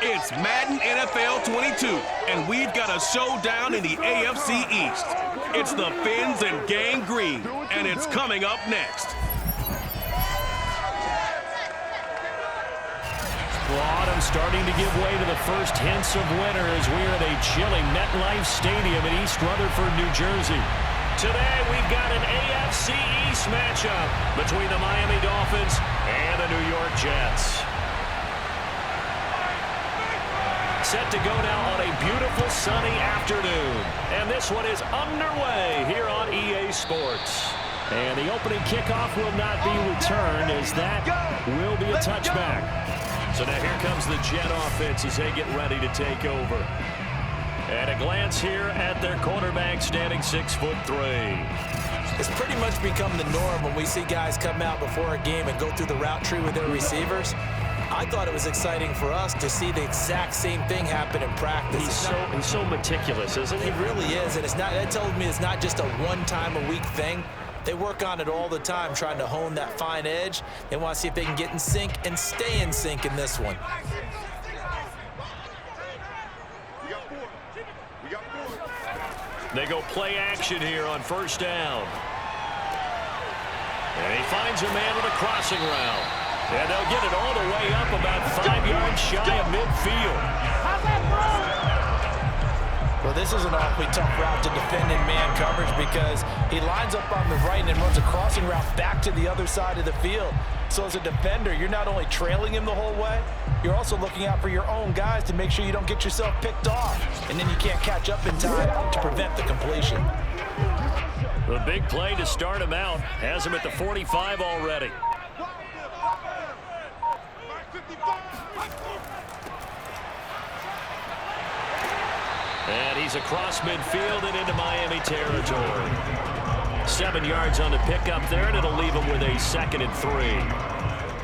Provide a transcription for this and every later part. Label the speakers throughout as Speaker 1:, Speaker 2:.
Speaker 1: It's Madden NFL 22, and we've got a showdown in the AFC East. It's the Fins and Gang Green, and it's coming up next.
Speaker 2: Autumn starting to give way to the first hints of winter as we are at a chilly MetLife Stadium in East Rutherford, New Jersey. Today we've got an AFC East matchup between the Miami Dolphins and the New York Jets. Set to go now on a beautiful sunny afternoon. And this one is underway here on EA Sports. And the opening kickoff will not be returned as that will be a touchback. So now here comes the Jet offense as they get ready to take over. And a glance here at their quarterback standing 6'3".
Speaker 3: It's pretty much become the norm when we see guys come out before a game and go through the route tree with their receivers. I thought it was exciting for us to see the exact same thing happen in practice.
Speaker 2: He's so meticulous, isn't he?
Speaker 3: He really is, and that tells me it's not just a one-time-a-week thing. They work on it all the time, trying to hone that fine edge. They want to see if they can get in sync and stay in sync in this one.
Speaker 2: They go play action here on first down. And he finds a man with a crossing route. And they'll get it all the way up about 5 yards shy of midfield.
Speaker 3: Well, this is an awfully tough route to defend in man coverage because he lines up on the right and then runs a crossing route back to the other side of the field. So as a defender, you're not only trailing him the whole way, you're also looking out for your own guys to make sure you don't get yourself picked off. And then you can't catch up in time to prevent the completion.
Speaker 2: The big play to start him out has him at the 45 already. And he's across midfield and into Miami territory. 7 yards on the pickup there, and it'll leave him with a 2nd and 3.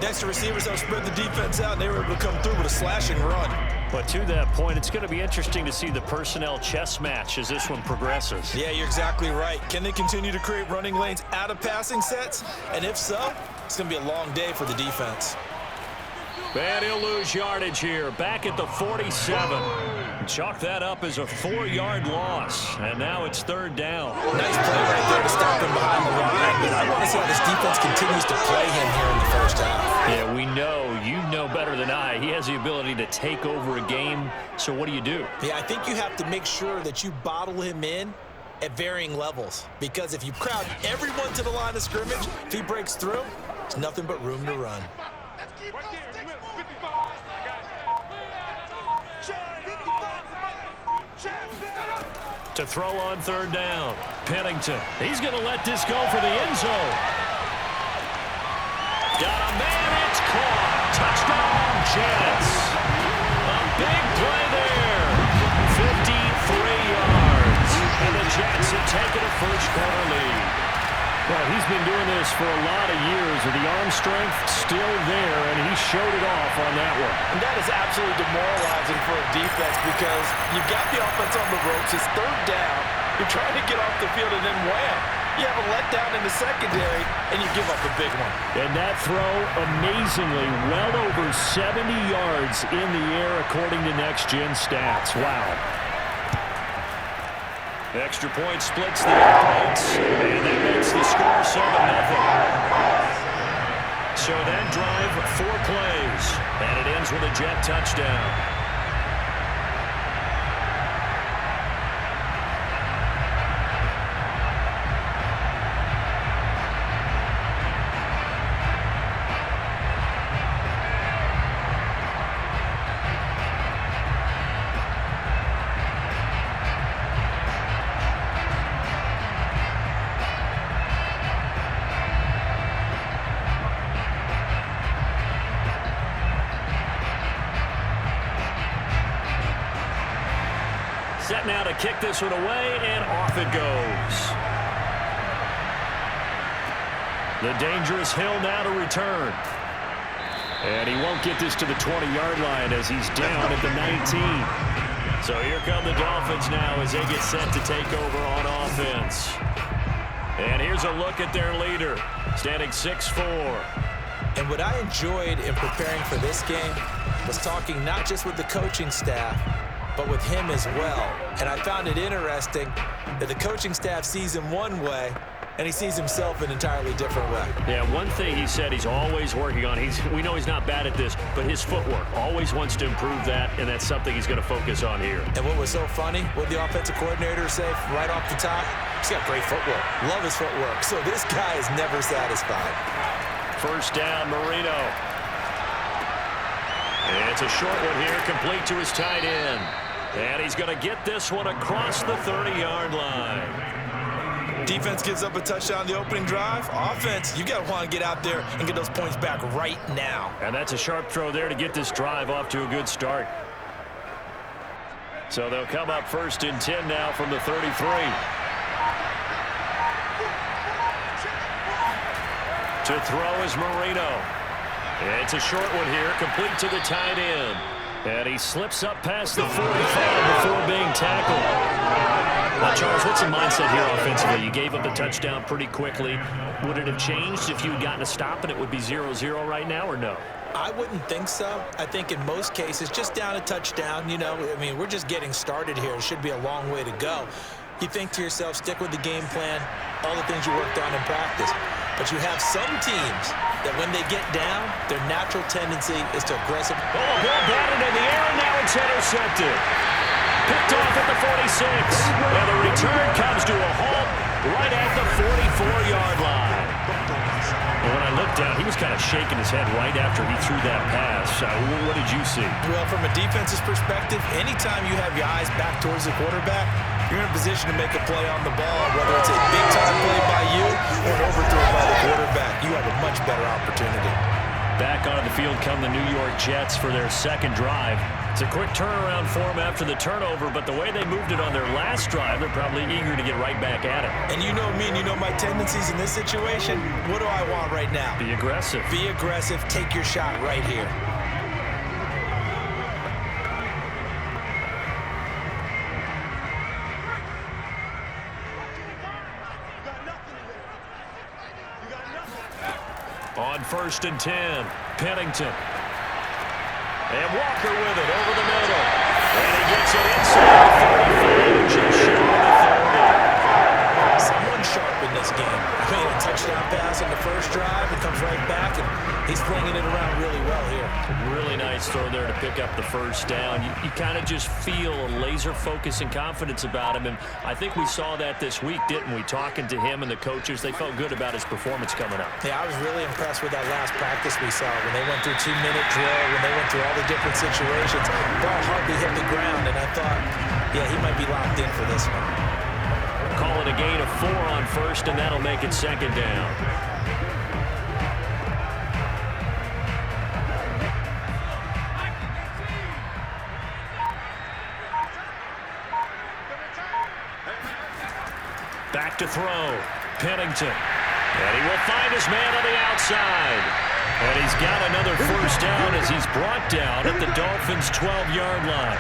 Speaker 3: Next to receivers help spread the defense out, and they were able to come through with a slashing run.
Speaker 2: But to that point, it's going to be interesting to see the personnel chess match as this one progresses.
Speaker 3: Yeah, you're exactly right. Can they continue to create running lanes out of passing sets? And if so, it's going to be a long day for the defense.
Speaker 2: And he'll lose yardage here, back at the 47. Chalk that up as a 4-yard loss, and now it's 3rd down.
Speaker 3: Nice play right there to stop him behind the line, but I want to see how this defense continues to play him here in the first half.
Speaker 2: Yeah, we know, you know better than I, he has the ability to take over a game, so what do you do?
Speaker 3: Yeah, I think you have to make sure that you bottle him in at varying levels, because if you crowd everyone to the line of scrimmage, if he breaks through, there's nothing but room to run.
Speaker 2: To throw on 3rd down, Pennington. He's going to let this go for the end zone. Got a man, it's caught. Touchdown, Jets. A big play there. 53 yards. And the Jets have taken a first-quarter lead. Well, he's been doing this for a lot of years, with the arm strength still there, and he showed it off on that one.
Speaker 3: And that is absolutely demoralizing for a defense because you've got the offense on the ropes. It's 3rd down. You're trying to get off the field, and then wham, you have a letdown in the secondary, and you give up a big one.
Speaker 2: And that throw, amazingly, well over 70 yards in the air, according to Next Gen Stats. Wow. Extra point splits the opponents, and that makes the score 7-0. So that drive, 4 plays, and it ends with a Jet touchdown. Set now to kick this one away, and off it goes. The dangerous Hill now to return. And he won't get this to the 20-yard line as he's down at the 19. So here come the Dolphins now as they get set to take over on offense. And here's a look at their leader, standing 6'4".
Speaker 3: And what I enjoyed in preparing for this game was talking not just with the coaching staff, but with him as well. And I found it interesting that the coaching staff sees him one way, and he sees himself an entirely different way.
Speaker 2: Yeah, one thing he said he's always working on, we know he's not bad at this, but his footwork, always wants to improve that, and that's something he's going to focus on here.
Speaker 3: And what was so funny, what the offensive coordinator said right off the top, he's got great footwork. Love his footwork. So this guy is never satisfied.
Speaker 2: First down, Marino. And it's a short one here, complete to his tight end. And he's going to get this one across the 30-yard line.
Speaker 3: Defense gives up a touchdown the opening drive. Offense, you got to want to get out there and get those points back right now.
Speaker 2: And that's a sharp throw there to get this drive off to a good start. So they'll come up 1st and 10 now from the 33. To throw is Marino. It's a short one here, complete to the tight end. And he slips up past the 45 before being tackled. Now, Charles, what's the mindset here offensively? You gave up the touchdown pretty quickly. Would it have changed if you had gotten a stop and it would be 0-0 right now, or no?
Speaker 3: I wouldn't think so. I think in most cases, just down a touchdown, you know, I mean, we're just getting started here. It should be a long way to go. You think to yourself, stick with the game plan, all the things you worked on in practice. But you have some teams that when they get down, their natural tendency is to aggressive.
Speaker 2: Oh, ball batted in the air, and now it's intercepted. Picked off at the 46. And the return comes to a halt right at the 44-yard line. And when I looked down, he was kind of shaking his head right after he threw that pass. What did you see?
Speaker 3: Well, from a defense's perspective, anytime you have your eyes back towards the quarterback, you're in a position to make a play on the ball, whether it's a big-time play by you or an overthrow by the quarterback. You have a much better opportunity.
Speaker 2: Back onto the field come the New York Jets for their second drive. It's a quick turnaround for them after the turnover, but the way they moved it on their last drive, they're probably eager to get right back at it.
Speaker 3: And you know me and you know my tendencies in this situation. What do I want right now?
Speaker 2: Be aggressive.
Speaker 3: Be aggressive. Take your shot right here.
Speaker 2: On 1st and 10, Pennington. And Walker with it over the middle. And he gets it inside the 35, just short of the 30.
Speaker 3: Someone sharp in this game. I mean, a touchdown pass on the first drive. It comes right back, and he's flinging it around really well here.
Speaker 2: Really nice throw there to pick up the first down. You kind of just feel a laser focus and confidence about him, and I think we saw that this week, didn't we? Talking to him and the coaches, they felt good about his performance coming up.
Speaker 3: Yeah, I was really impressed with that last practice we saw when they went through 2-minute drill, when they went through all the different situations. Ball hardly hit the ground, and I thought, yeah, he might be locked in for this one.
Speaker 2: Call it a gain of 4 on 1st, and that'll make it 2nd down. Back to throw. Pennington. And he will find his man on the outside. And he's got another first down as he's brought down at the Dolphins' 12-yard line.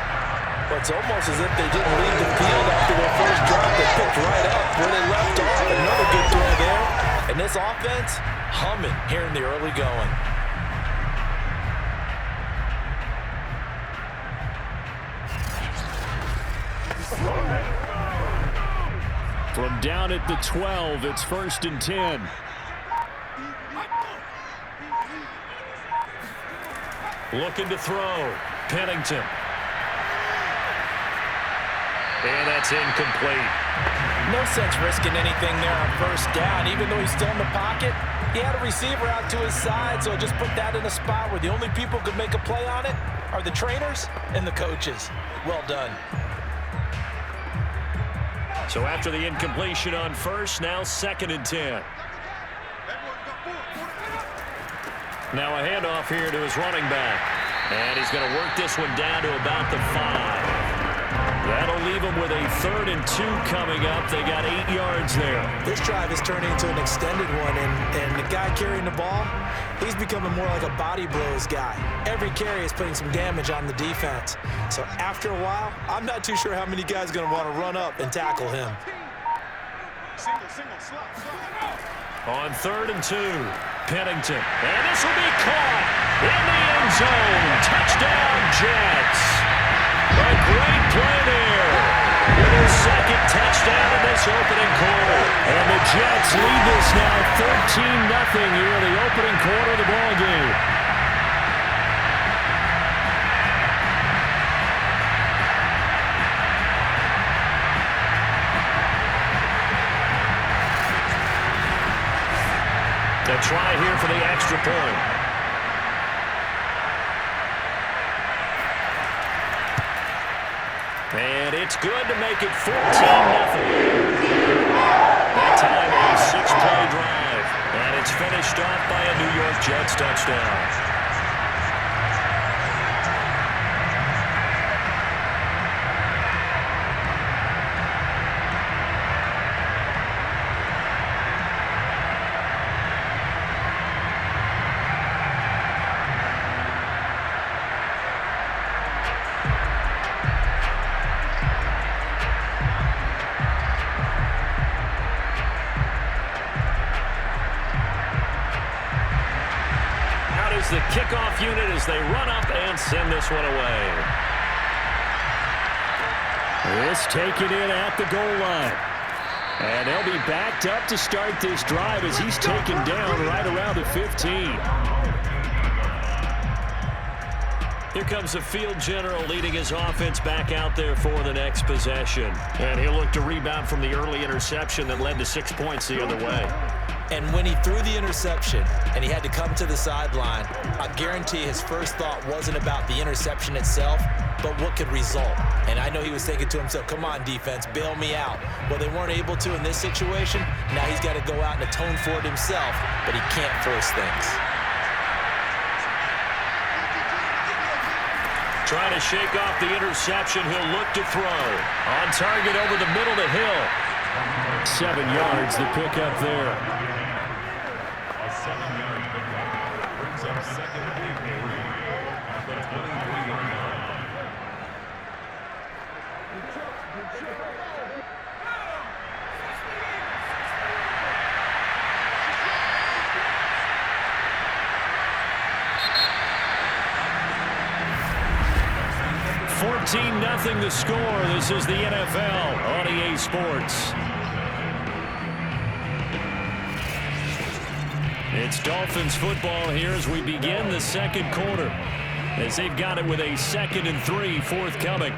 Speaker 3: It's almost as if they didn't leave the field after their first drive. They picked right up where they left off. Another good throw there. And this offense humming here in the early going.
Speaker 2: From down at the 12, it's 1st and 10. Looking to throw. Pennington. And that's incomplete.
Speaker 3: No sense risking anything there on first down. Even though he's still in the pocket, he had a receiver out to his side, so just put that in a spot where the only people who could make a play on it are the trainers and the coaches. Well done.
Speaker 2: So after the incompletion on first, now 2nd and 10. Now a handoff here to his running back. And he's going to work this one down to about the 5. That'll leave them with a 3rd and 2 coming up. They got 8 yards there.
Speaker 3: This drive is turning into an extended one, and the guy carrying the ball, he's becoming more like a body blows guy. Every carry is putting some damage on the defense. So after a while, I'm not too sure how many guys are going to want to run up and tackle him.
Speaker 2: On 3rd and 2. Pennington. And this will be caught in the end zone. Touchdown, Jets. A great play there. With their second touchdown in this opening quarter. And the Jets lead this now 13-0 here in the opening quarter of the ball game. A try here for the extra point. And it's good to make it 14-0. That time a 6-play drive. And it's finished off by a New York Jets touchdown. The kickoff unit as they run up and send this one away. This taken in at the goal line. And they'll be backed up to start this drive as he's taken down right around the 15. Here comes the field general leading his offense back out there for the next possession. And he'll look to rebound from the early interception that led to 6 points the other way.
Speaker 3: And when he threw the interception and he had to come to the sideline, I guarantee his first thought wasn't about the interception itself, but what could result. And I know he was thinking to himself, come on, defense, bail me out. Well, they weren't able to in this situation. Now he's got to go out and atone for it himself, but he can't force things.
Speaker 2: Trying to shake off the interception, he'll look to throw. On target over the middle to Hill. 7 yards, the pickup there.
Speaker 4: A 7-yard pickup brings up second and 8 at the 23-yard line.
Speaker 2: 14-0 the score. This is the NFL on EA Sports. It's Dolphins football here as we begin the second quarter, as they've got it with a 2nd and 3 forthcoming.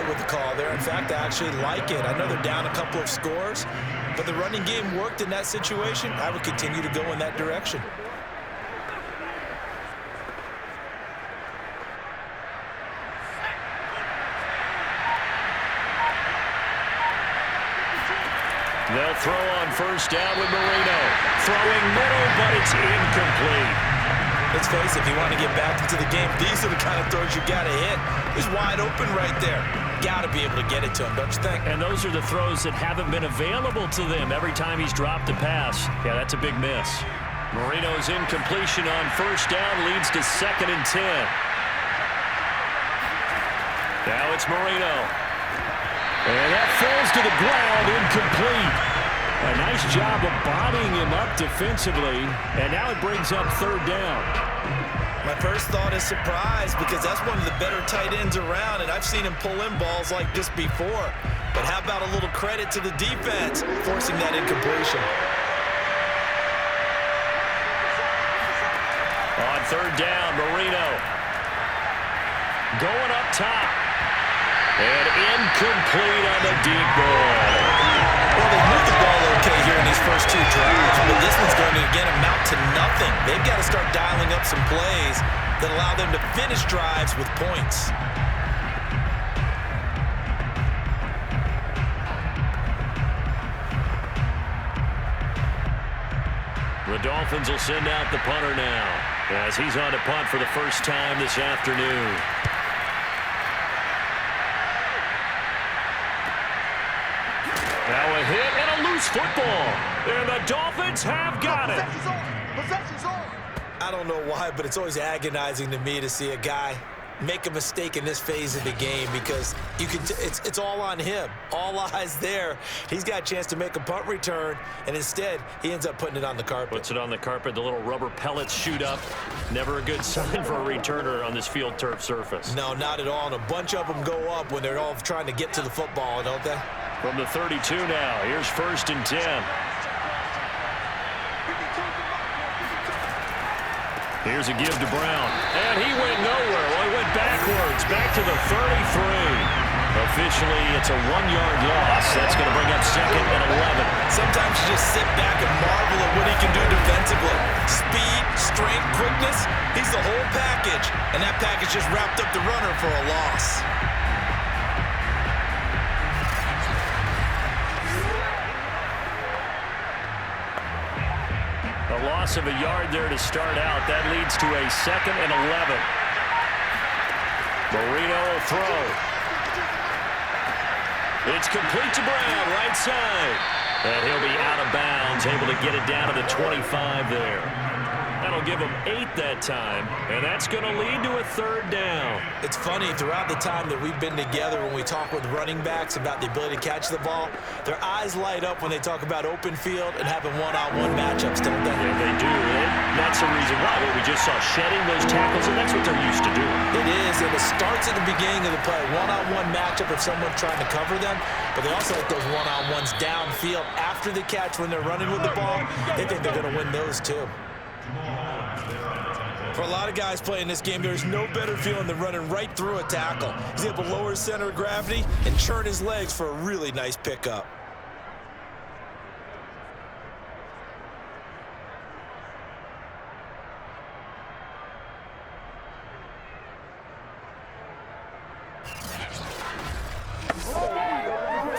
Speaker 3: With the call there. In fact, I actually like it. I know they're down a couple of scores, but the running game worked in that situation. I would continue to go in that direction.
Speaker 2: They'll throw on first down with Marino. Throwing middle, but it's incomplete.
Speaker 3: Let's face it, if you want to get back into the game, these are the kind of throws you got to hit. He's wide open right there. Got to be able to get it to him, don't you think?
Speaker 2: And those are the throws that haven't been available to them every time he's dropped a pass. Yeah, that's a big miss. Marino's incompletion on first down leads to 2nd and 10. Now it's Marino. And that falls to the ground, incomplete. A nice job of bodying him up defensively, and now it brings up 3rd down.
Speaker 3: My first thought is surprise, because that's one of the better tight ends around, and I've seen him pull in balls like this before. But how about a little credit to the defense forcing that incompletion?
Speaker 2: On 3rd down, Marino going up top. And incomplete on the deep ball.
Speaker 3: Well, they moved the ball okay here in these first 2 drives, but this one's going to, again, amount to nothing. They've got to start dialing up some plays that allow them to finish drives with points.
Speaker 2: The Dolphins will send out the punter now, as he's on to punt for the first time this afternoon. loose football. And the Dolphins have got it.
Speaker 3: I don't know why, but it's always agonizing to me to see a guy make a mistake in this phase of the game because it's all on him. All eyes there. He's got a chance to make a punt return, and instead he ends up putting it on the carpet.
Speaker 2: Puts it on the carpet. The little rubber pellets shoot up. Never a good sign for a returner on this field turf surface.
Speaker 3: No, not at all. And a bunch of them go up when they're all trying to get to the football, don't they?
Speaker 2: From the 32 now. Here's 1st and 10. Here's a give to Brown. And he went nowhere. Well, he went backwards. Back to the 33. Officially, it's a 1-yard loss. That's going to bring up 2nd and 11.
Speaker 3: Sometimes you just sit back and marvel at what he can do defensively. Speed, strength, quickness. He's the whole package. And that package just wrapped up the runner for a loss.
Speaker 2: A loss of a yard there to start out. That leads to a 2nd and 11. Marino will throw. It's complete to Brown, right side. And he'll be out of bounds, able to get it down to the 25 there. That'll give him 8 that time, and that's going to lead to a 3rd down.
Speaker 3: It's funny, throughout the time that we've been together when we talk with running backs about the ability to catch the ball, their eyes light up when they talk about open field and having one-on-one matchups, don't they?
Speaker 2: Yeah, they do, and that's the reason why. We just saw shedding those tackles, and that's what they're used to doing.
Speaker 3: It is, and it starts at the beginning of the play, one-on-one matchup if someone's trying to cover them, but they also like those one-on-ones downfield after the catch when they're running with the ball. They think they're going to win those too. For a lot of guys playing this game, there's no better feeling than running right through a tackle. He's able to lower his center of gravity and churn his legs for a really nice pickup.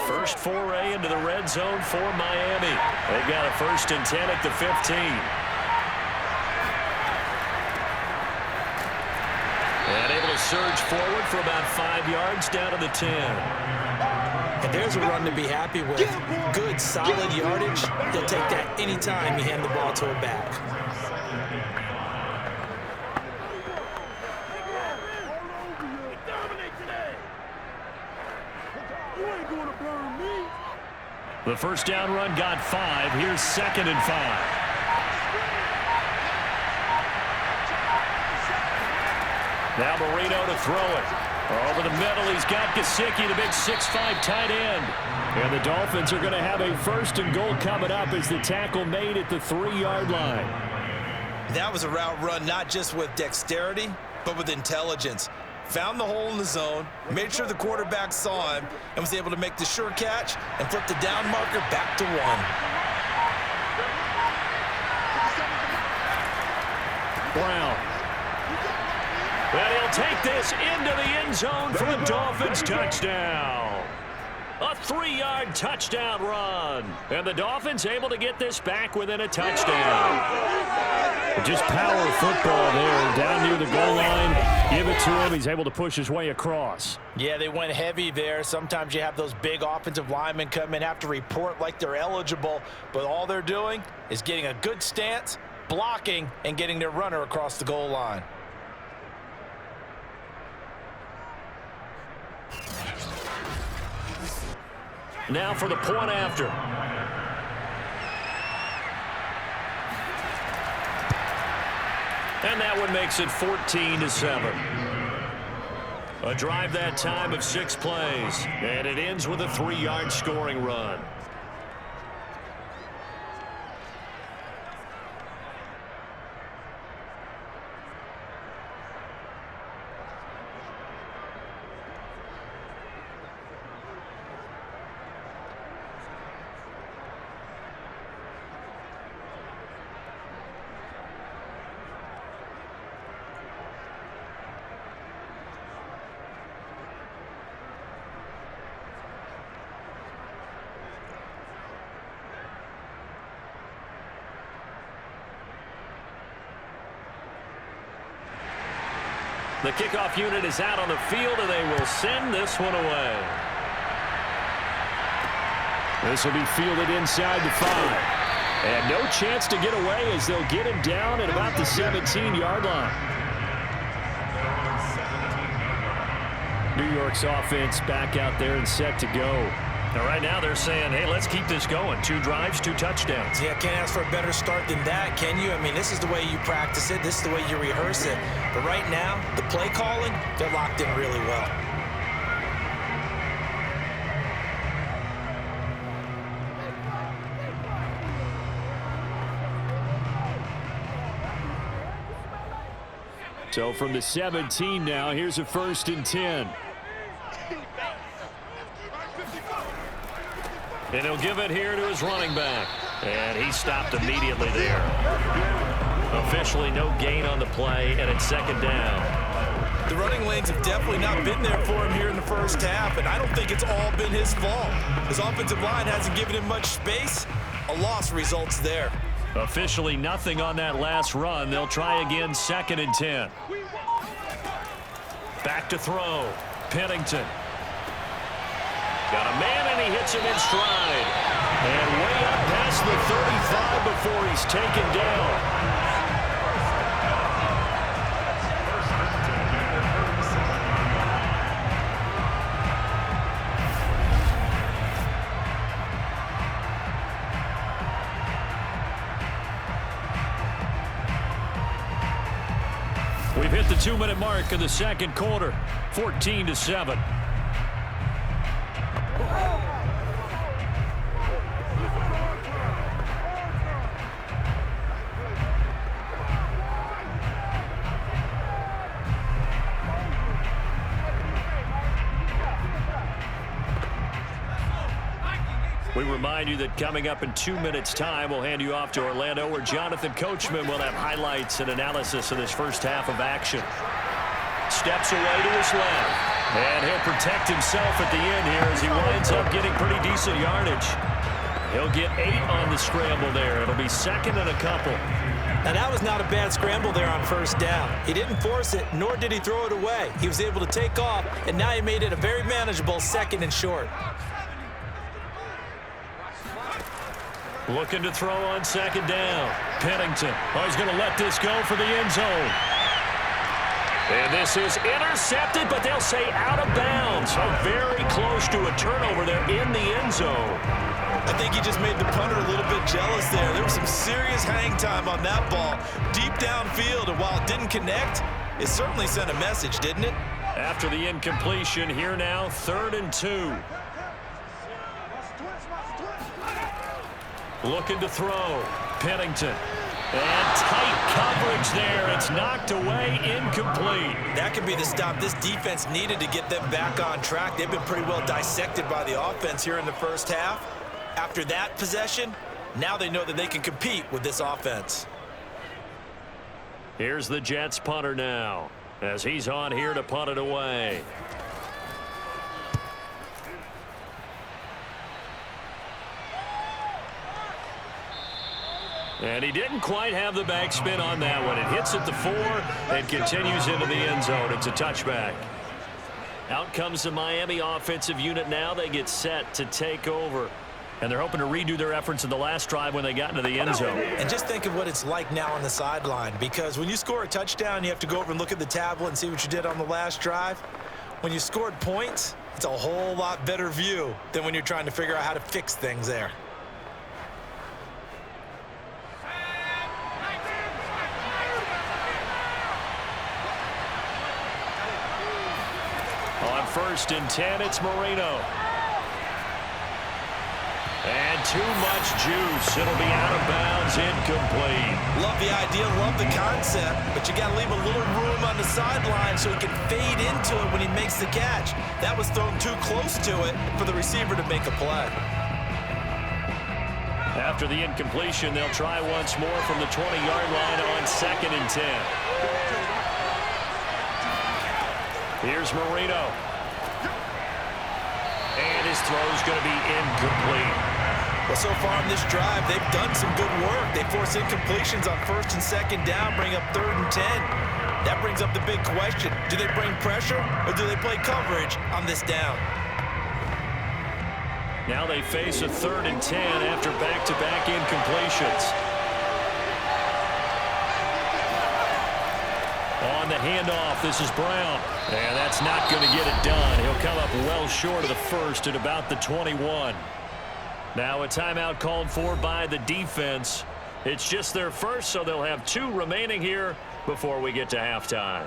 Speaker 2: First foray into the red zone for Miami. They've got a 1st and 10 at the 15. And able to surge forward for about 5 yards down to the 10.
Speaker 3: And there's a run to be happy with. Good, solid yardage. They'll take that anytime you hand the ball to a back.
Speaker 2: The 1st down run got 5. Here's 2nd and 5. Now Marino to throw it. Over the middle, he's got Gesicki, the big 6'5" tight end. And the Dolphins are going to have a 1st and goal coming up as the tackle made at the 3-yard line.
Speaker 3: That was a route run not just with dexterity, but with intelligence. Found the hole in the zone, made sure the quarterback saw him, and was able to make the sure catch and flip the down marker back to 1.
Speaker 2: Brown. And he'll take this into the end zone for a Dolphins touchdown. A 3-yard touchdown run. And the Dolphins able to get this back within a touchdown. Just power football there down near the goal line. Give it to him. He's able to push his way across.
Speaker 3: Yeah, they went heavy there. Sometimes you have those big offensive linemen come in, have to report like they're eligible, but all they're doing is getting a good stance, blocking, and getting their runner across the goal line.
Speaker 2: Now for the point after. And that one makes it 14-7. A drive that time of 6 plays. And it ends with a 3-yard scoring run. The kickoff unit is out on the field, and they will send this one away. This will be fielded inside the 5. And no chance to get away as they'll get him down at about the 17-yard line. New York's offense back out there and set to go. Now, right now they're saying, hey, let's keep this going. 2 drives, 2 touchdowns.
Speaker 3: Yeah, can't ask for a better start than that, can you? I mean, this is the way you practice it. This is the way you rehearse it. But right now, the play calling, they're locked in really well.
Speaker 2: So from the 17 now, here's a 1st and 10. And he'll give it here to his running back. And he stopped immediately there. Officially no gain on the play, and it's 2nd down.
Speaker 3: The running lanes have definitely not been there for him here in the first half, and I don't think it's all been his fault. His offensive line hasn't given him much space. A loss results there.
Speaker 2: Officially nothing on that last run. They'll try again, 2nd and 10. Back to throw. Pennington. Got a man, and he hits him in stride. And way up past the 35 before he's taken down. We've hit the 2-minute mark of the 2nd quarter, 14-7. We remind you that coming up in 2 minutes' time, we'll hand you off to Orlando, where Jonathan Coachman will have highlights and analysis of this first half of action. Steps away to his left, and he'll protect himself at the end here as he winds up getting pretty decent yardage. He'll get 8 on the scramble there. It'll be 2nd and a couple.
Speaker 3: Now, that was not a bad scramble there on 1st down. He didn't force it, nor did he throw it away. He was able to take off, and now he made it a very manageable 2nd and short.
Speaker 2: Looking to throw on 2nd down. Pennington. Oh, he's going to let this go for the end zone. And this is intercepted, but they'll say out of bounds. So very close to a turnover there in the end zone.
Speaker 3: I think he just made the punter a little bit jealous there. There was some serious hang time on that ball, deep downfield, and while it didn't connect, it certainly sent a message, didn't it?
Speaker 2: After the incompletion, here now, 3rd and 2. Looking to throw. Pennington. And tight coverage there. It's knocked away, incomplete.
Speaker 3: That could be the stop this defense needed to get them back on track. They've been pretty well dissected by the offense here in the first half. After that possession, now they know that they can compete with this offense.
Speaker 2: Here's the Jets punter now, as he's on here to punt it away. And he didn't quite have the backspin on that one. It hits at the 4 and continues into the end zone. It's a touchback. Out comes the Miami offensive unit now. They get set to take over. And they're hoping to redo their efforts in the last drive when they got into the end zone.
Speaker 3: And just think of what it's like now on the sideline, because when you score a touchdown, you have to go over and look at the tablet and see what you did on the last drive. When you scored points, it's a whole lot better view than when you're trying to figure out how to fix things there.
Speaker 2: On 1st and 10, it's Marino. And too much juice. It'll be out of bounds, incomplete.
Speaker 3: Love the idea, love the concept, but you got to leave a little room on the sideline so he can fade into it when he makes the catch. That was thrown too close to it for the receiver to make a play.
Speaker 2: After the incompletion, they'll try once more from the 20-yard line on 2nd and 10. Here's Marino. And his throw's going to be incomplete.
Speaker 3: Well, so far in this drive, they've done some good work. They force incompletions on 1st and 2nd down, bring up 3rd and 10. That brings up the big question. Do they bring pressure or do they play coverage on this down?
Speaker 2: Now they face a 3rd and 10 after back-to-back incompletions. On the handoff, this is Brown. And that's not going to get it done. He'll come up well short of the first at about the 21. Now a timeout called for by the defense. It's just their first, so they'll have 2 remaining here before we get to halftime.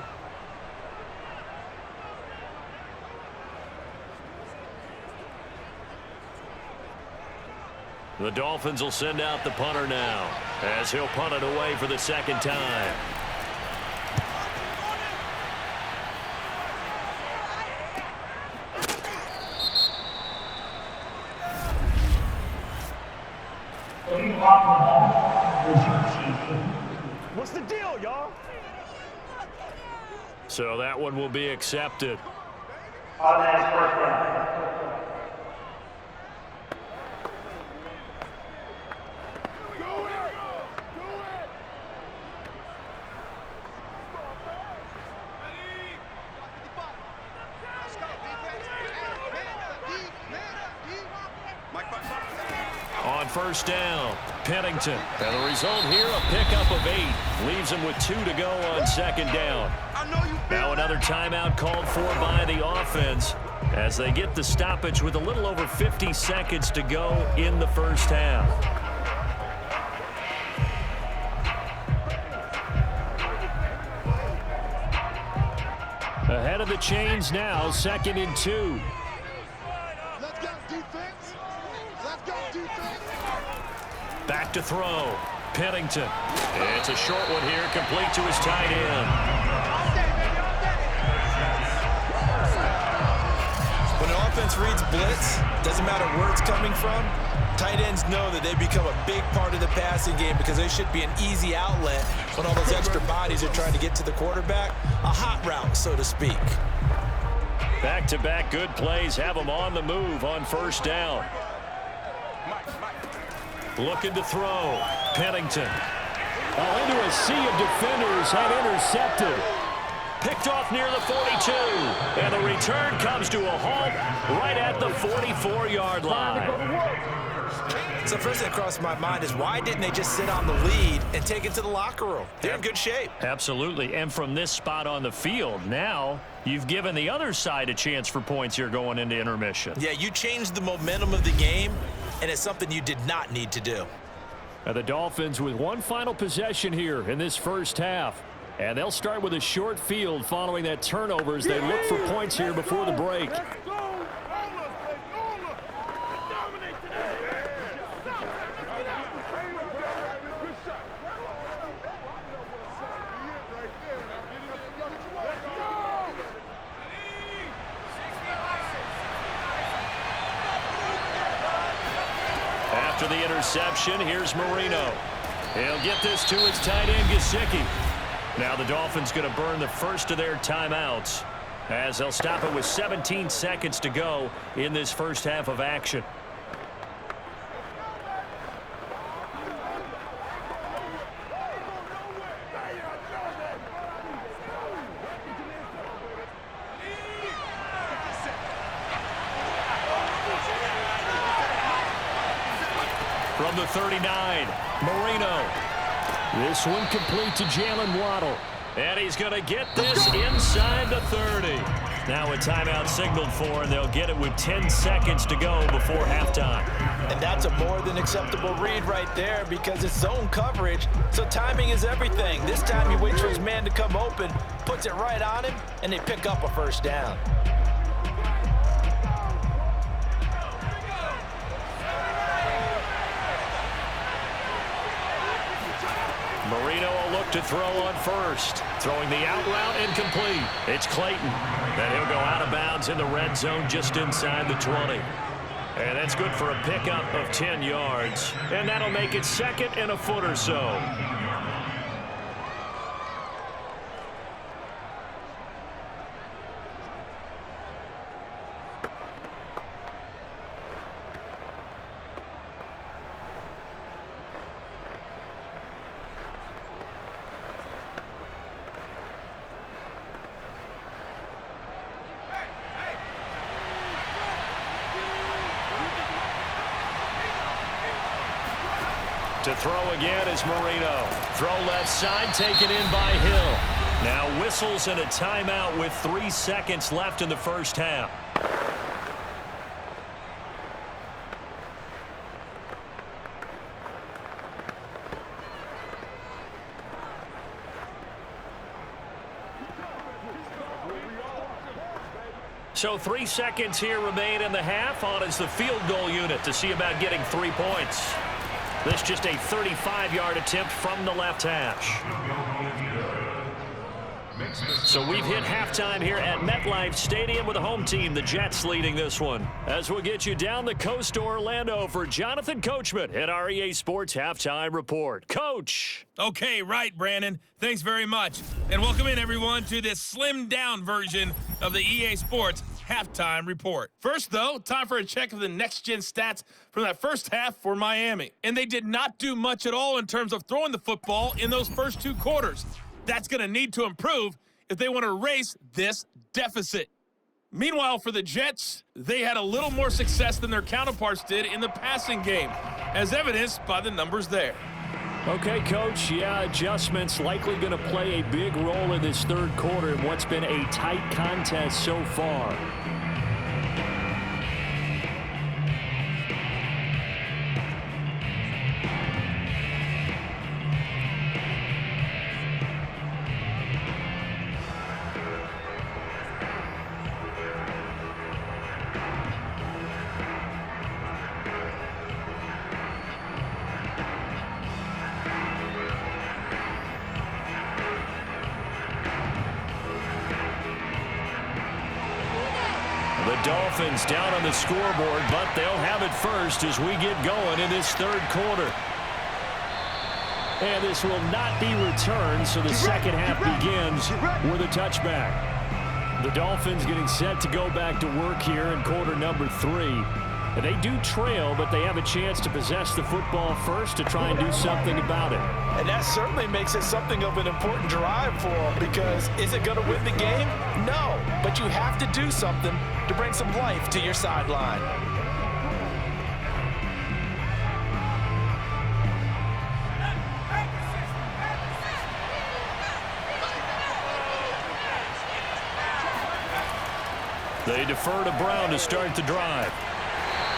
Speaker 2: The Dolphins will send out the punter now as he'll punt it away for the 2nd time.
Speaker 5: What's the deal, y'all?
Speaker 2: So that one will be accepted.
Speaker 6: On that first down.
Speaker 2: On first down, Pennington. And the result here, a pickup of 8. Leaves him with 2 to go on 2nd down. Now another timeout called for by the offense as they get the stoppage with a little over 50 seconds to go in the first half. Ahead of the chains now, 2nd and 2.
Speaker 7: Let's go, defense. Let's go, defense.
Speaker 2: Back to throw. Pennington. It's a short one here, complete to his tight end.
Speaker 3: When an offense reads blitz, doesn't matter where it's coming from, tight ends know that they become a big part of the passing game because they should be an easy outlet when all those extra bodies are trying to get to the quarterback. A hot route, so to speak.
Speaker 2: Back-to-back good plays have them on the move on first down. Looking to throw. Pennington. Oh, into a sea of defenders and intercepted. Picked off near the 42. And the return comes to a halt right at the 44-yard line.
Speaker 3: So the first thing that crossed my mind is why didn't they just sit on the lead and take it to the locker room? They're in good shape.
Speaker 2: Absolutely. And from this spot on the field, now you've given the other side a chance for points here going into intermission.
Speaker 3: Yeah, you changed the momentum of the game, and it's something you did not need to do.
Speaker 2: Now the Dolphins with one final possession here in this first half. And they'll start with a short field following that turnover as they look for points here before the break. After the interception, here's Marino. He'll get this to his tight end, Gesicki. Now the Dolphins going to burn the first of their timeouts as they'll stop it with 17 seconds to go in this first half of action. From the 39, Marino. This one complete to Jalen Waddle. And he's going to get this inside the 30. Now a timeout signaled for, and they'll get it with 10 seconds to go before halftime.
Speaker 3: And that's a more than acceptable read right there because it's zone coverage, so timing is everything. This time he waits for his man to come open, puts it right on him, and they pick up a first down.
Speaker 2: Marino will look to throw on first. Throwing the out route incomplete. It's Clayton. And he'll go out of bounds in the red zone just inside the 20. And that's good for a pickup of 10 yards. And that'll make it second and a foot or so. To throw again is Marino. Throw left side, taken in by Hill. Now whistles and a timeout with 3 seconds left in the first half. So 3 seconds here remain in the half. On is the field goal unit to see about getting 3 points. This just a 35-yard attempt from the left hash. So we've hit halftime here at MetLife Stadium with the home team, the Jets, leading this one. As we'll get you down the coast to Orlando for Jonathan Coachman at our EA Sports Halftime Report. Coach.
Speaker 5: Okay, right, Brandon. Thanks very much. And welcome in, everyone, to this slimmed-down version of the EA Sports Halftime Report. First, though, time for a check of the next-gen stats from that first half for Miami. And they did not do much at all in terms of throwing the football in those first 2 quarters. That's going to need to improve if they want to erase this deficit. Meanwhile, for the Jets, they had a little more success than their counterparts did in the passing game, as evidenced by the numbers there.
Speaker 2: Okay, Coach, yeah, adjustments likely going to play a big role in this third quarter in what's been a tight contest so far. The Dolphins down on the scoreboard, but they'll have it first as we get going in this third quarter. And this will not be returned, so the second half begins with a touchback. The Dolphins getting set to go back to work here in quarter number 3. And they do trail, but they have a chance to possess the football first to try and do something about it.
Speaker 3: And that certainly makes it something of an important drive for them, because is it going to win the game? No, but you have to do something to bring some life to your sideline.
Speaker 2: They defer to Brown to start the drive.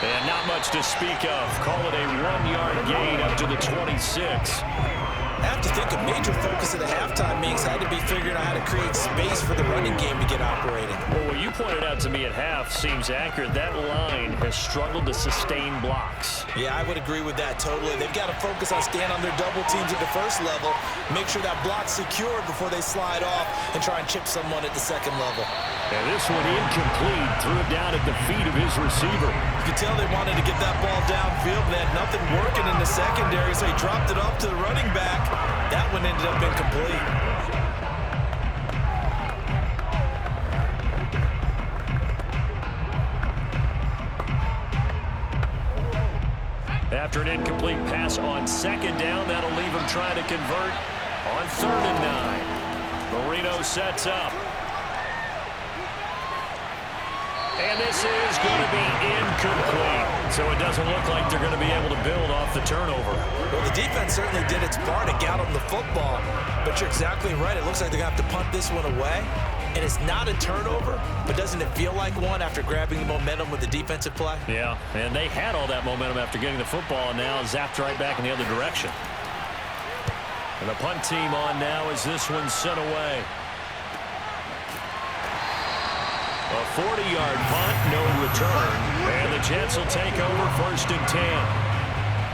Speaker 2: And not much to speak of. Call it a 1-yard gain up to the 26.
Speaker 3: I have to think a major focus of the halftime meetings had to be figuring out how to create space for the running game to get operating.
Speaker 2: Well, what you pointed out to me at half seems accurate. That line has struggled to sustain blocks.
Speaker 3: Yeah, I would agree with that totally. They've got to focus on staying on their double teams at the first level, make sure that block's secured before they slide off and try and chip someone at the second level.
Speaker 2: And this one incomplete, threw it down at the feet of his receiver.
Speaker 3: You could tell they wanted to get that ball downfield, but they had nothing working in the secondary, so he dropped it off to the running back. That one ended up incomplete.
Speaker 2: After an incomplete pass on second down, that'll leave him trying to convert on 3rd and 9. Marino sets up. And this is going to be incomplete. So it doesn't look like they're going to be able to build off the turnover.
Speaker 3: Well, the defense certainly did its part to get them the football. But you're exactly right. It looks like they're going to have to punt this one away. And it's not a turnover, but doesn't it feel like one after grabbing the momentum with the defensive play?
Speaker 2: Yeah, and they had all that momentum after getting the football, and now zapped right back in the other direction. And the punt team on now as this one's sent away. A 40-yard punt, no return. And the Jets will take over 1st and 10.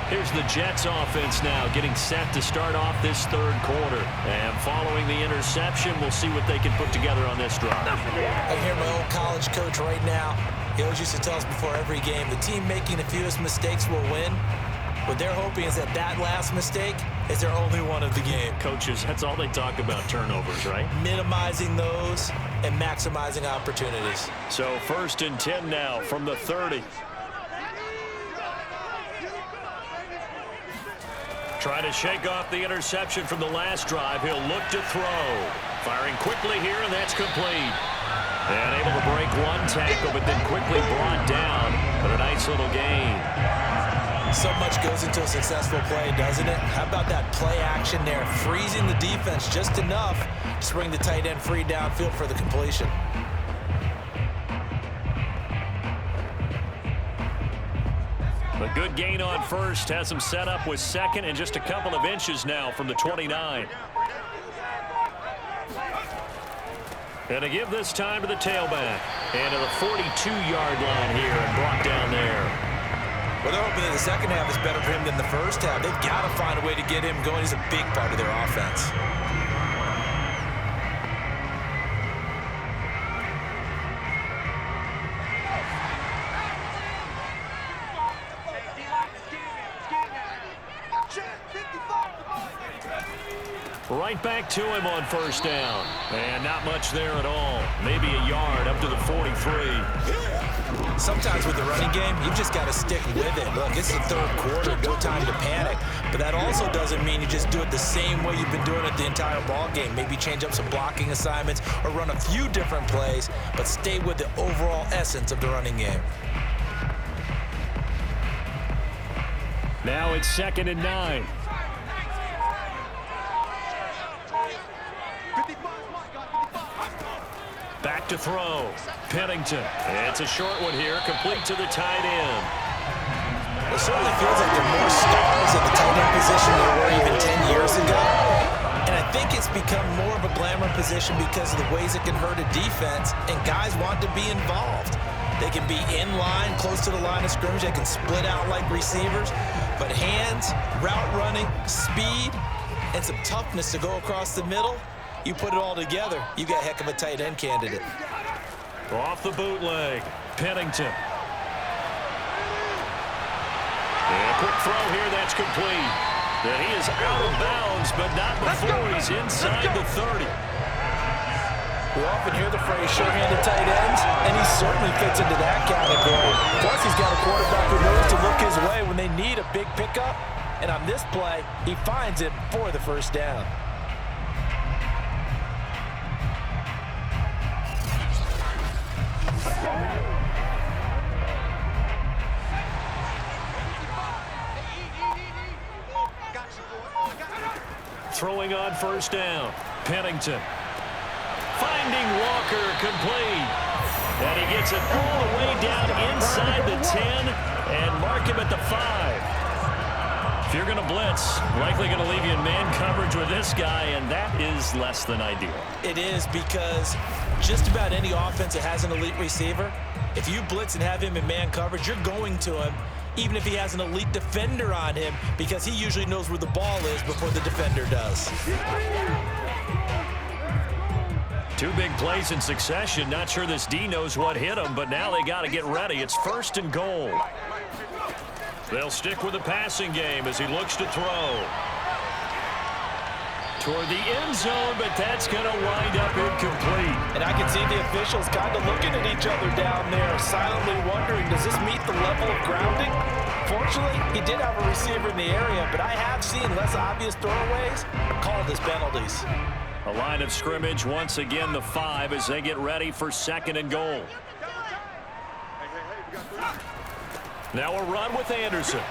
Speaker 2: Here's the Jets offense now getting set to start off this third quarter. And following the interception, we'll see what they can put together on this drive.
Speaker 3: I hear my old college coach right now. He always used to tell us before every game, the team making the fewest mistakes will win. What they're hoping is that that last mistake is their only one of the game.
Speaker 2: Coaches, that's all they talk about, turnovers, right?
Speaker 3: Minimizing those and maximizing opportunities.
Speaker 2: So 1st and 10 now from the 30. Trying to shake off the interception from the last drive. He'll look to throw. Firing quickly here, and that's complete. And able to break one tackle, but then quickly brought down. But a nice little gain.
Speaker 3: So much goes into a successful play, doesn't it? How about that play action there, freezing the defense just enough to bring the tight end free downfield for the completion.
Speaker 2: A good gain on first has him set up with second and just a couple of inches now from the 29. And to give this time to the tailback. And to the 42-yard line here and brought down there.
Speaker 3: Well, they're hoping that the second half is better for him than the first half. They've got to find a way to get him going. He's a big part of their offense.
Speaker 2: Right back to him on first down. And not much there at all. Maybe a yard up to the 43.
Speaker 3: Sometimes with the running game, you've just got to stick with it. Look, it's the third quarter, no time to panic. But that also doesn't mean you just do it the same way you've been doing it the entire ball game. Maybe change up some blocking assignments or run a few different plays, but stay with the overall essence of the running game.
Speaker 2: Now it's 2nd and 9. Back to throw. Pennington. It's a short one here, complete to the tight end.
Speaker 3: It certainly feels like there are more stars at the tight end position than there were even 10 years ago. And I think it's become more of a glamour position because of the ways it can hurt a defense, and guys want to be involved. They can be in line, close to the line of scrimmage. They can split out like receivers. But hands, route running, speed, and some toughness to go across the middle, you put it all together, you got a heck of a tight end candidate.
Speaker 2: Off the bootleg, Pennington. And a quick throw here, that's complete. And he is out of bounds, but not before he's inside the 30.
Speaker 3: We often hear the phrase sure-handed tight ends, and he certainly fits into that category. Plus, he's got a quarterback who knows to look his way when they need a big pickup. And on this play, he finds it for the first down.
Speaker 2: Throwing on first down, Pennington. Finding Walker, complete. And he gets it all the way down inside the 10 and mark him at the 5. If you're going to blitz, likely going to leave you in man coverage with this guy, and that is less than ideal.
Speaker 3: It is, because just about any offense that has an elite receiver, if you blitz and have him in man coverage, you're going to him, even if he has an elite defender on him, because he usually knows where the ball is before the defender does.
Speaker 2: 2 big plays in succession. Not sure this D knows what hit him, but now they got to get ready. It's 1st and goal. They'll stick with the passing game as he looks to throw. Toward the end zone, but that's going to wind up incomplete.
Speaker 3: And I can see the officials kind of looking at each other down there, silently wondering, does this meet the level of grounding? Fortunately, he did have a receiver in the area, but I have seen less obvious throwaways called as penalties.
Speaker 2: A line of scrimmage, once again the 5 as they get ready for 2nd and goal. Now a run with Anderson.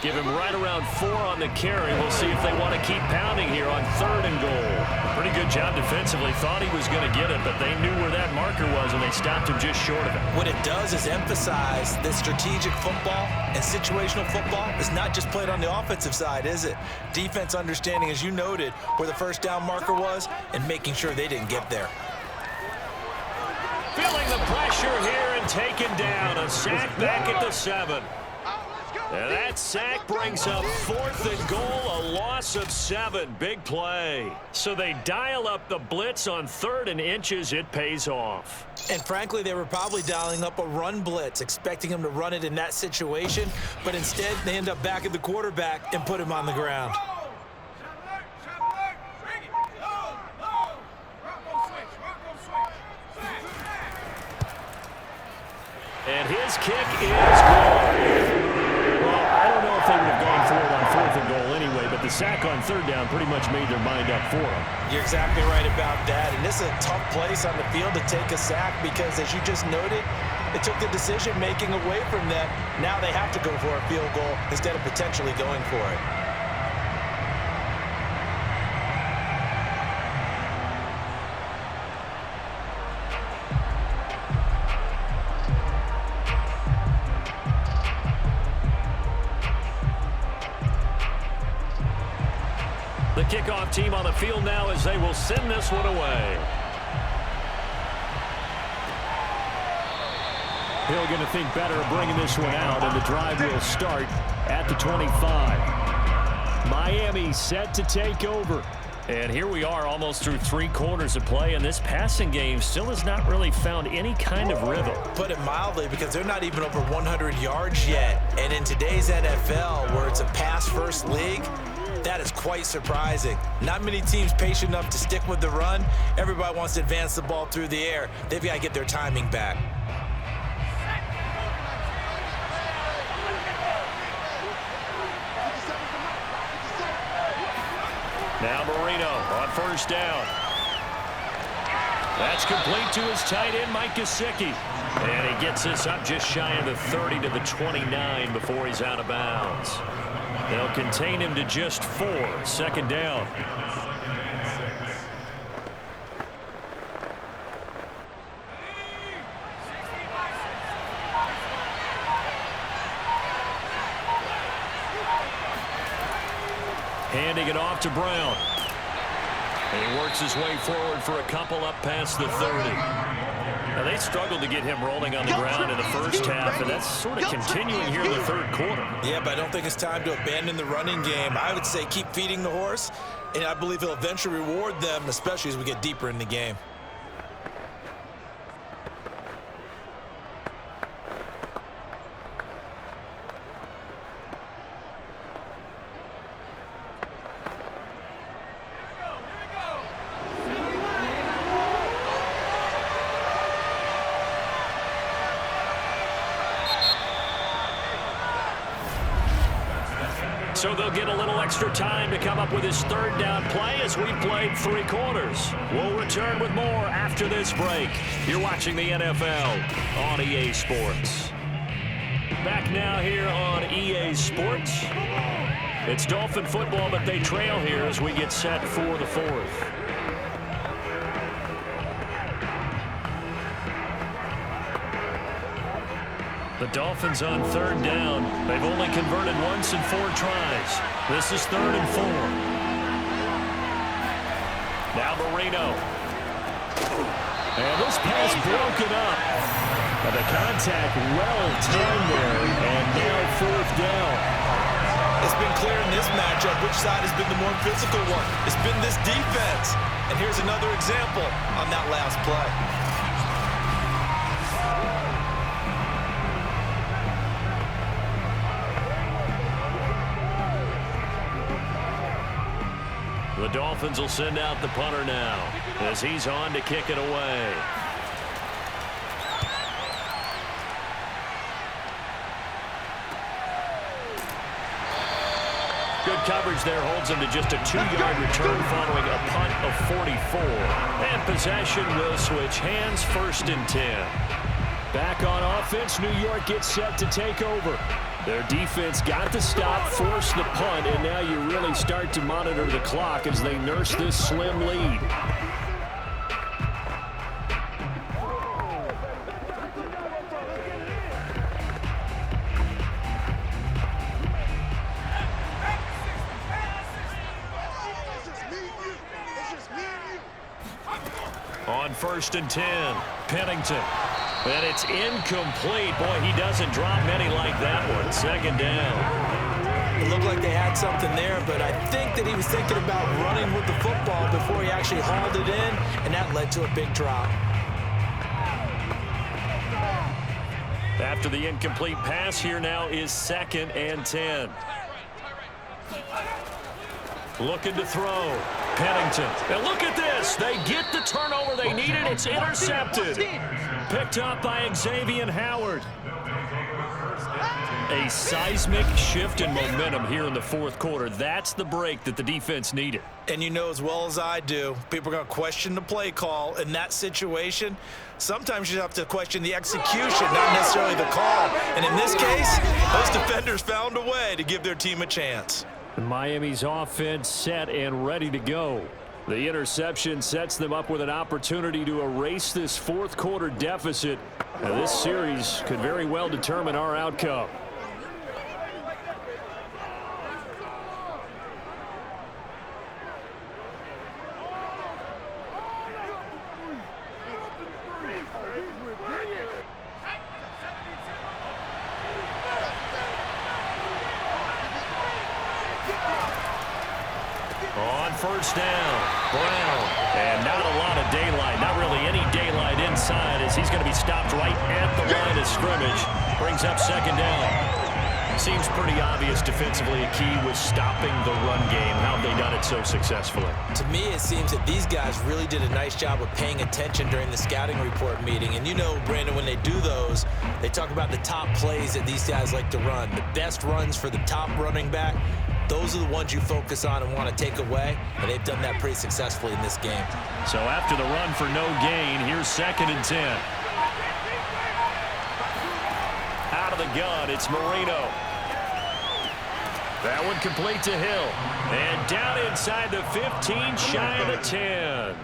Speaker 2: Give him right around 4 on the carry. We'll see if they want to keep pounding here on 3rd and goal. Pretty good job defensively. Thought he was going to get it, but they knew where that marker was, and they stopped him just short of it.
Speaker 3: What it does is emphasize that strategic football and situational football is not just played on the offensive side, is it? Defense understanding, as you noted, where the first down marker was and making sure they didn't get there.
Speaker 2: Feeling the pressure here and taken down. A sack back at the 7. And that sack brings up 4th and goal, a loss of 7. Big play. So they dial up the blitz on 3rd and inches. It pays off.
Speaker 3: And frankly, they were probably dialing up a run blitz, expecting him to run it in that situation. But instead, they end up back at the quarterback and put him on the ground.
Speaker 2: And his kick is good. I don't know if they would have gone for it on 4th and goal anyway, but the sack on 3rd down pretty much made their mind up for them.
Speaker 3: You're exactly right about that. And this is a tough place on the field to take a sack because, as you just noted, It took the decision-making away from them. Now they have to go for a field goal instead of potentially going for it.
Speaker 2: The kickoff team on the field now as they will send this one away. Hill going to think better of bringing this one out, and the drive will start at the 25. Miami set to take over. And here we are almost through 3 quarters of play, and this passing game still has not really found any kind of rhythm.
Speaker 3: Put it mildly, because they're not even over 100 yards yet. And in today's NFL, where it's a pass-first league, that is quite surprising. Not many teams patient enough to stick with the run. Everybody wants to advance the ball through the air. They've got to get their timing back.
Speaker 2: Now Marino on first down. That's complete to his tight end, Mike Gesicki. And he gets this up just shy of the 30 to the 29 before he's out of bounds. They'll contain him to just 4. Second down. Handing it off to Brown. And he works his way forward for a couple up past the 30. Now, they struggled to get him rolling on the ground in the first half, and that's sort of continuing here in the third quarter.
Speaker 3: Yeah, but I don't think it's time to abandon the running game. I would say keep feeding the horse, and I believe he'll eventually reward them, especially as we get deeper in the game.
Speaker 2: So they'll get a little extra time to come up with his third down play as we've played 3 quarters. We'll return with more after this break. You're watching the NFL on EA Sports. Back now here on EA Sports. It's Dolphin football, but they trail here as we get set for the 4th. The Dolphins on third down. They've only converted once in 4 tries. This is 3rd and 4. Now Marino. And this pass broken up. And the contact well timed there. And now 4th down.
Speaker 3: It's been clear in this matchup which side has been the more physical one. It's been this defense. And here's another example on that last play.
Speaker 2: The Dolphins will send out the punter now as he's on to kick it away. Good coverage there holds him to just a 2-yard return following a punt of 44. And possession will switch hands, 1st and 10. Back on offense, New York gets set to take over. Their defense got the stop, forced the punt, and now you really start to monitor the clock as they nurse this slim lead. On 1st and 10, Pennington. And it's incomplete. Boy, he doesn't drop many like that one. 2nd down.
Speaker 3: It looked like they had something there, but I think that he was thinking about running with the football before he actually hauled it in, and that led to a big drop.
Speaker 2: After the incomplete pass, here now is 2nd and 10. Looking to throw. Pennington. And look at this. They get the turnover they needed. It's intercepted. Picked up by Xavier Howard. A seismic shift in momentum here in the fourth quarter. That's the break that the defense needed.
Speaker 3: And you know as well as I do, people are going to question the play call in that situation. Sometimes you have to question the execution, not necessarily the call. And in this case, those defenders found a way to give their team a chance.
Speaker 2: Miami's offense set and ready to go. The interception sets them up with an opportunity to erase this fourth quarter deficit. Now, this series could very well determine our outcome. First down, Brown, and not a lot of daylight, not really any daylight inside as he's going to be stopped right at the line of scrimmage. Brings up second down. Seems pretty obvious defensively a key was stopping the run game. How have they done it so successfully?
Speaker 3: To me, it seems that these guys really did a nice job of paying attention during the scouting report meeting. And you know, Brandon, when they do those, they talk about the top plays that these guys like to run. The best runs for the top running back. Those are the ones you focus on and want to take away, and they've done that pretty successfully in this game.
Speaker 2: So after the run for no gain, here's 2nd and 10. Out of the gun, it's Marino. That one complete to Hill. And down inside the 15, shy of the 10.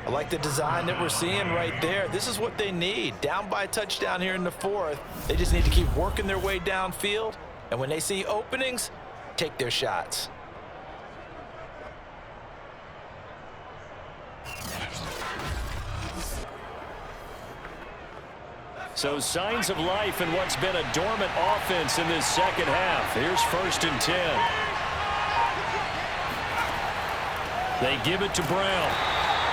Speaker 3: I like the design that we're seeing right there. This is what they need. Down by a touchdown here in the fourth. They just need to keep working their way downfield. And when they see openings, take their shots.
Speaker 2: So signs of life in what's been a dormant offense in this second half. Here's 1st and 10. They give it to Brown.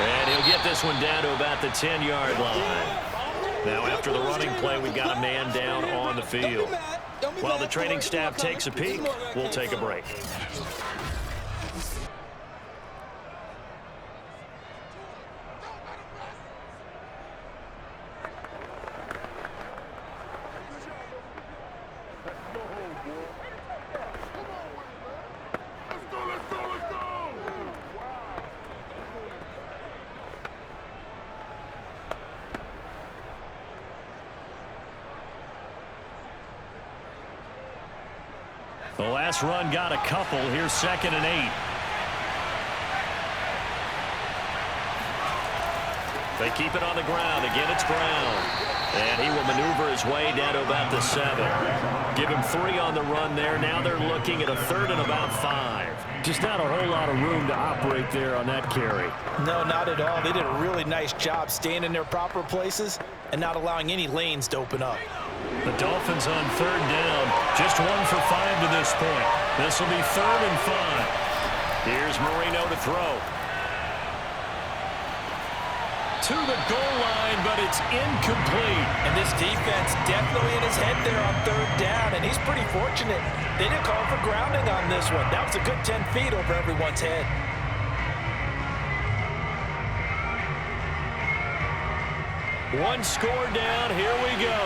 Speaker 2: And he'll get this one down to about the 10-yard line. Now after the running play, we've got a man down on the field. While the training staff takes a peek, we'll take a break. The last run got a couple. Here's 2nd and 8. They keep it on the ground. Again, it's Brown. And he will maneuver his way down to about the 7. Give him 3 on the run there. Now they're looking at a 3rd and about 5. Just not a whole lot of room to operate there on that carry.
Speaker 3: No, not at all. They did a really nice job staying in their proper places and not allowing any lanes to open up.
Speaker 2: The Dolphins on 3rd down. Just 1 for 5 to this point. This will be 3rd and 5. Here's Marino to throw. To the goal line, but it's incomplete.
Speaker 3: And this defense definitely in his head there on 3rd down, and he's pretty fortunate. They didn't call for grounding on this one. That was a good 10 feet over everyone's head.
Speaker 2: One score down. Here we go.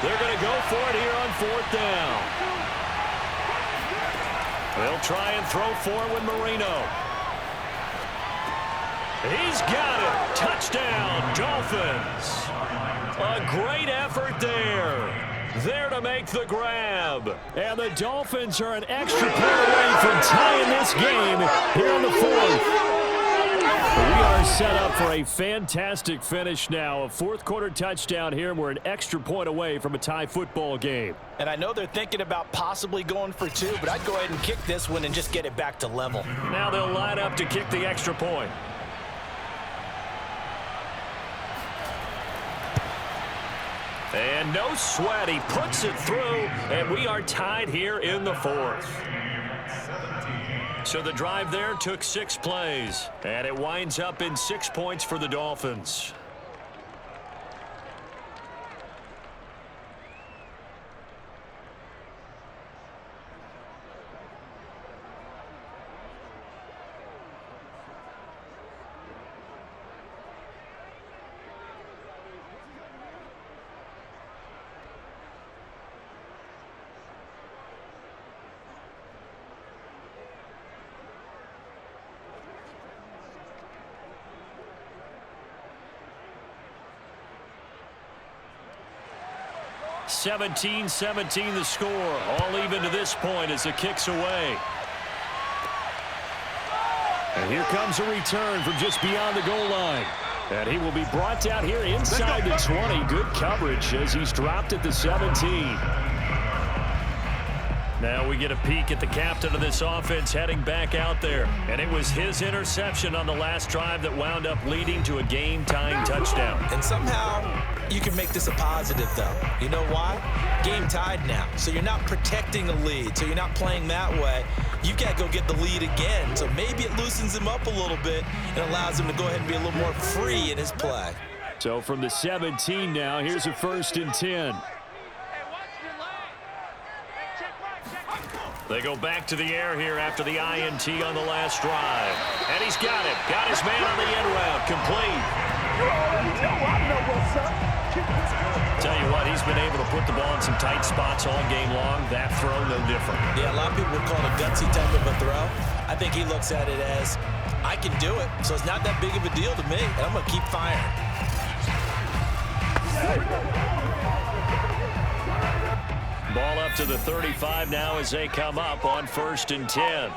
Speaker 2: They're going to go for it here on 4th down. They'll try and throw for it with Marino. He's got it. Touchdown, Dolphins. A great effort there. There to make the grab. And the Dolphins are an extra point away from tying this game here in the 4th. We are set up for a fantastic finish now. A 4th quarter touchdown here, and we're an extra point away from a tie football game.
Speaker 3: And I know they're thinking about possibly going for 2, but I'd go ahead and kick this one and just get it back to level.
Speaker 2: Now they'll line up to kick the extra point. And no sweat, he puts it through, and we are tied here in the 4th. So the drive there took 6 plays, and it winds up in 6 points for the Dolphins. 17-17 the score. All even to this point as the kick's away. And here comes a return from just beyond the goal line. And he will be brought down here inside the 20. Good coverage as he's dropped at the 17. Now we get a peek at the captain of this offense heading back out there. And it was his interception on the last drive that wound up leading to a game-tying touchdown.
Speaker 3: And somehow you can make this a positive, though. You know why? Game tied now. So you're not protecting a lead. So you're not playing that way. You got to go get the lead again. So maybe it loosens him up a little bit and allows him to go ahead and be a little more free in his play.
Speaker 2: So from the 17 now, here's a 1st and 10. They go back to the air here after the INT on the last drive. And he's got it. Got his man on the end route. Complete. Tell you what, he's been able to put the ball in some tight spots all game long. That throw, no different.
Speaker 3: Yeah, a lot of people would call it a gutsy type of a throw. I think he looks at it as, I can do it, so it's not that big of a deal to me, and I'm going to keep firing.
Speaker 2: Ball up to the 35 now as they come up on 1st and 10.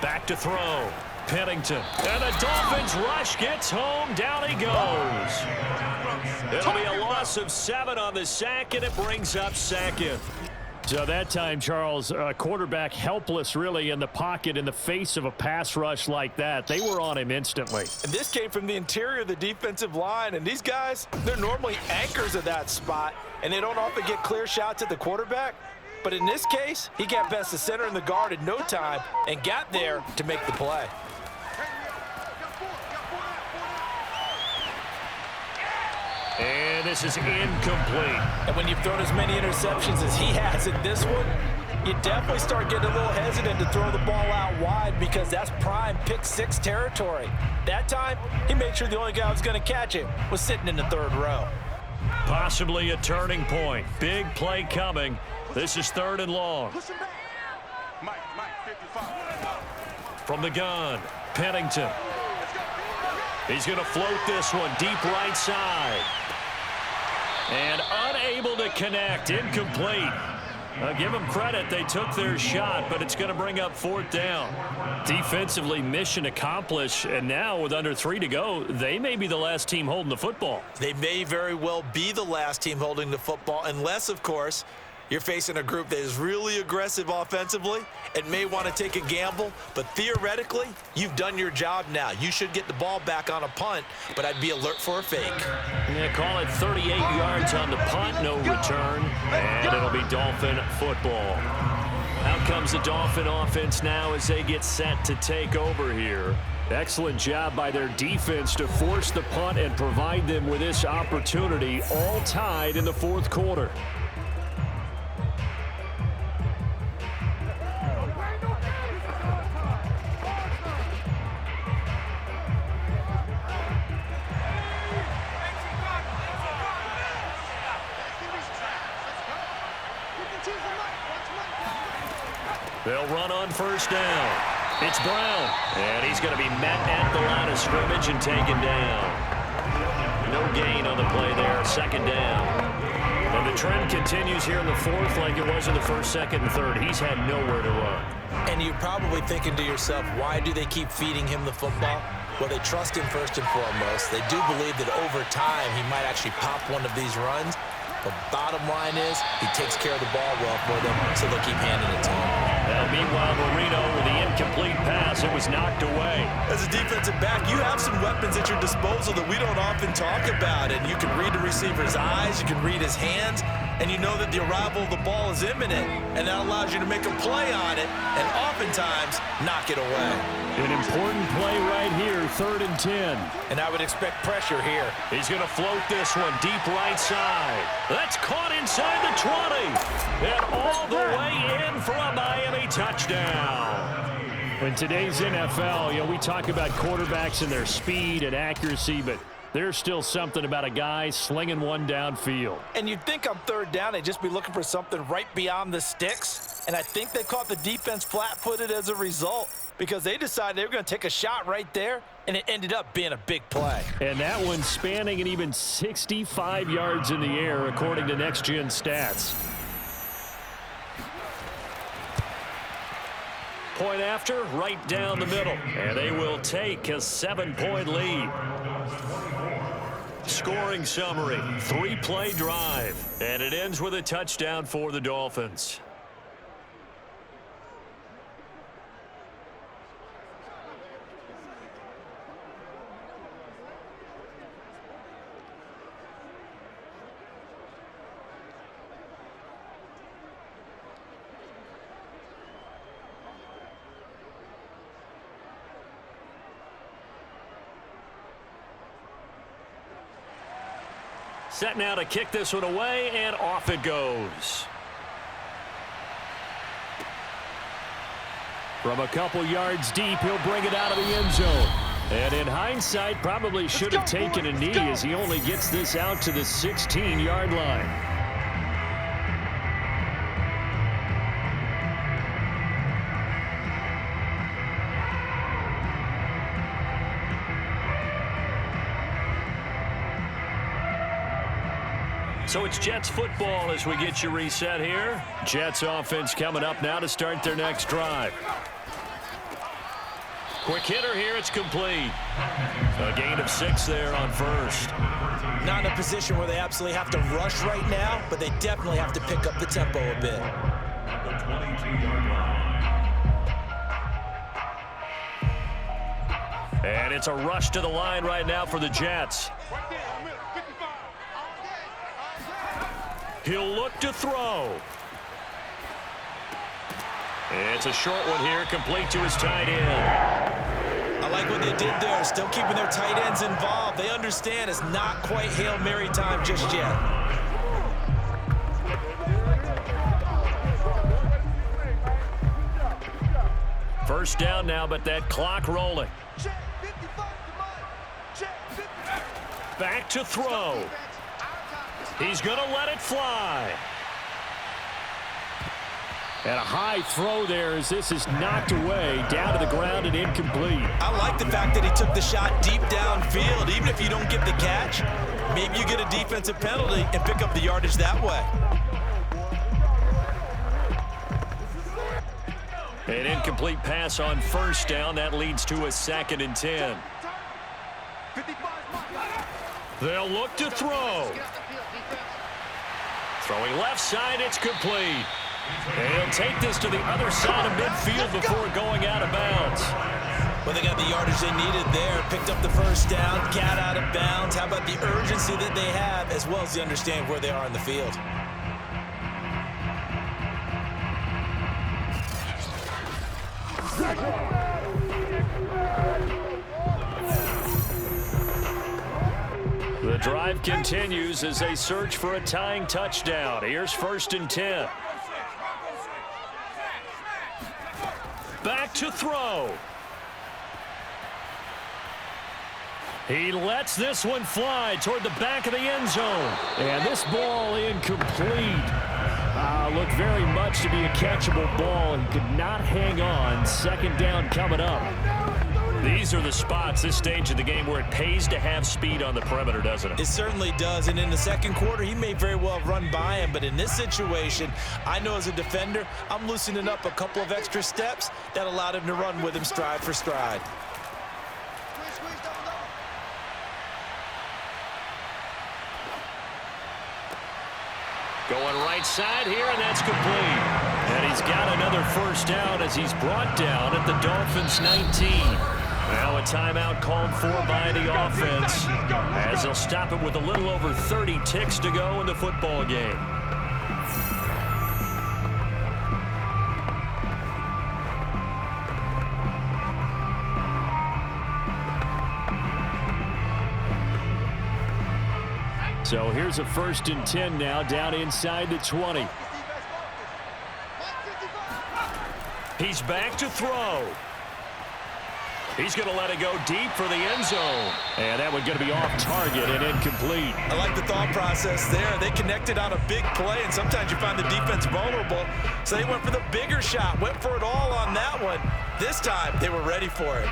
Speaker 2: Back to throw. Pennington. And the Dolphins rush gets home. Down he goes. It'll be a loss of 7 on the sack, and it brings up 2nd. So that time, Charles, quarterback helpless really in the pocket in the face of a pass rush like that. They were on him instantly.
Speaker 3: And this came from the interior of the defensive line. And these guys, they're normally anchors of that spot, and they don't often get clear shots at the quarterback. But in this case, he got past the center and the guard in no time and got there to make the play.
Speaker 2: And this is incomplete.
Speaker 3: And when you've thrown as many interceptions as he has in this one, you definitely start getting a little hesitant to throw the ball out wide because that's prime pick 6 territory. That time, he made sure the only guy who was going to catch it was sitting in the 3rd row.
Speaker 2: Possibly a turning point. Big play coming. This is 3rd and long. From the gun, Pennington. He's going to float this one deep right side. And unable to connect. Incomplete. Give them credit. They took their shot, but it's going to bring up 4th down. Defensively, mission accomplished. And now with under 3 to go, they may be the last team holding the football.
Speaker 3: They may very well be the last team holding the football, unless, of course, you're facing a group that is really aggressive offensively and may want to take a gamble, but theoretically, you've done your job now. You should get the ball back on a punt, but I'd be alert for a fake.
Speaker 2: Yeah, call it 38 yards on the punt, no return, and it'll be Dolphin football. Out comes the Dolphin offense now as they get set to take over here. Excellent job by their defense to force the punt and provide them with this opportunity, all tied in the 4th quarter. They'll run on 1st down. It's Brown. And he's going to be met at the line of scrimmage and taken down. No gain on the play there. 2nd down. And the trend continues here in the 4th like it was in the 1st, 2nd, and 3rd. He's had nowhere to run.
Speaker 3: And you're probably thinking to yourself, why do they keep feeding him the football? Well, they trust him first and foremost. They do believe that over time he might actually pop one of these runs. The bottom line is he takes care of the ball well for them, so they'll keep handing it to him.
Speaker 2: Now, meanwhile, Marino with the incomplete pass. It was knocked away.
Speaker 3: As a defensive back, you have some weapons at your disposal that we don't often talk about. And you can read the receiver's eyes, you can read his hands, and you know that the arrival of the ball is imminent. And that allows you to make a play on it and oftentimes knock it away.
Speaker 2: An important play right here, 3rd and 10.
Speaker 3: And I would expect pressure here.
Speaker 2: He's going to float this one deep right side. That's caught inside the 20. And all the way in for a Miami touchdown. In today's NFL, we talk about quarterbacks and their speed and accuracy, but there's still something about a guy slinging one downfield.
Speaker 3: And you'd think on 3rd down, they'd just be looking for something right beyond the sticks. And I think they caught the defense flat-footed as a result. because they decided they were going to take a shot right there, and it ended up being a big play.
Speaker 2: And that one spanning an even 65 yards in the air, according to Next Gen Stats. Point after, right down the middle. And they will take a 7-point lead. Scoring summary, 3-play drive. And it ends with a touchdown for the Dolphins. Set now to kick this one away, and off it goes. From a couple yards deep, he'll bring it out of the end zone. And in hindsight, probably should have taken a knee as he only gets this out to the 16-yard line. So it's Jets football as we get you reset here. Jets offense coming up now to start their next drive. Quick hitter here, it's complete. A gain of 6 there on first.
Speaker 3: Not in a position where they absolutely have to rush right now, but they definitely have to pick up the tempo a bit.
Speaker 4: At the 22-yard line.
Speaker 2: And it's a rush to the line right now for the Jets. He'll look to throw. It's a short one here, complete to his tight end.
Speaker 3: I like what they did there, still keeping their tight ends involved. They understand it's not quite Hail Mary time just yet.
Speaker 2: First down now, but that clock rolling. Back to throw. He's going to let it fly. And a high throw there as this is knocked away, down to the ground and incomplete.
Speaker 3: I like the fact that he took the shot deep downfield. Even if you don't get the catch, maybe you get a defensive penalty and pick up the yardage that way.
Speaker 2: An incomplete pass on first down. That leads to a 2nd and 10. They'll look to throw. Throwing left side, it's complete. And he'll take this to the other side of midfield before going out of bounds.
Speaker 3: Well, they got the yardage they needed there. Picked up the first down, got out of bounds. How about the urgency that they have, as well as the understanding where they are in the field.
Speaker 2: The drive continues as they search for a tying touchdown. Here's 1st and 10. Back to throw. He lets this one fly toward the back of the end zone. And this ball incomplete. Looked very much to be a catchable ball and could not hang on. 2nd down coming up. These are the spots, this stage of the game, where it pays to have speed on the perimeter, doesn't it?
Speaker 3: It certainly does, and in the second quarter, he may very well run by him, but in this situation, I know as a defender, I'm loosening up a couple of extra steps that allowed him to run with him stride for stride.
Speaker 2: Going right side here, and that's complete. And he's got another first down as he's brought down at the Dolphins' 19. Now a timeout called for by the offense as they'll stop it with a little over 30 ticks to go in the football game. So here's a 1st and 10 now, down inside the 20. He's back to throw. He's going to let it go deep for the end zone. And that one's going to be off target and incomplete.
Speaker 3: I like the thought process there. They connected on a big play, and sometimes you find the defense vulnerable. So they went for the bigger shot, went for it all on that one. This time, they were ready for it.